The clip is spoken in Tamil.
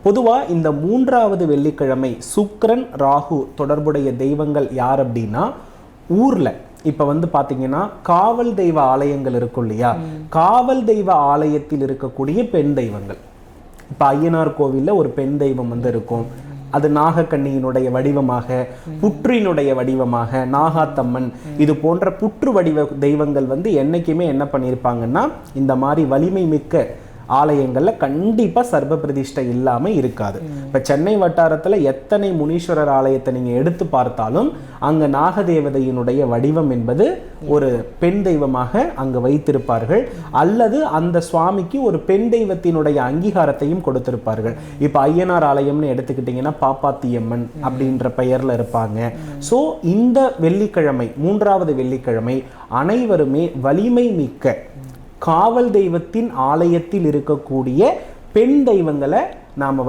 பொதுவாக இந்த மூன்றாவது வெள்ளிக்கிழமை சுக்கிரன் ராகு தொடர்புடைய தெய்வங்கள் யார் அப்படின்னா, ஊரில் இப்போ பார்த்தீங்கன்னா காவல் தெய்வ ஆலயங்கள் இருக்கும் இல்லையா, காவல் தெய்வ ஆலயத்தில் இருக்கக்கூடிய பெண் தெய்வங்கள். இப்போ ஐயனார் கோவிலில் ஒரு பெண் தெய்வம் இருக்கும். அது நாகக்கண்ணியினுடைய வடிவமாக, புற்றினுடைய வடிவமாக, நாகாத்தம்மன், இது போன்ற புற்று வடிவ தெய்வங்கள் என்னைக்குமே என்ன பண்ணியிருப்பாங்கன்னா, இந்த மாதிரி வலிமை மிக்க ஆலயங்கள்ல கண்டிப்பா சர்வ பிரதிஷ்டை இல்லாம இருக்காது. இப்ப சென்னை வட்டாரத்துல எத்தனை முனீஸ்வரர் ஆலயத்தை நீங்க எடுத்து பார்த்தாலும் அங்க நாகதேவதையினுடைய வடிவம் என்பது ஒரு பெண் தெய்வமாக அங்க வைத்திருப்பார்கள், அல்லது அந்த சுவாமிக்கு ஒரு பெண் தெய்வத்தினுடைய அங்கீகாரத்தையும் கொடுத்திருப்பார்கள். இப்ப ஐயனார் ஆலயம்னு எடுத்துக்கிட்டீங்கன்னா பாப்பாத்தியம்மன் அப்படின்ற பெயர்ல இருப்பாங்க. சோ இந்த வெள்ளிக்கிழமை, மூன்றாவது வெள்ளிக்கிழமை, அனைவருமே வலிமை மிக்க காவல் தெய்வத்தின் ஆலயத்தில் இருக்கக்கூடிய பெண் தெய்வங்களை நாம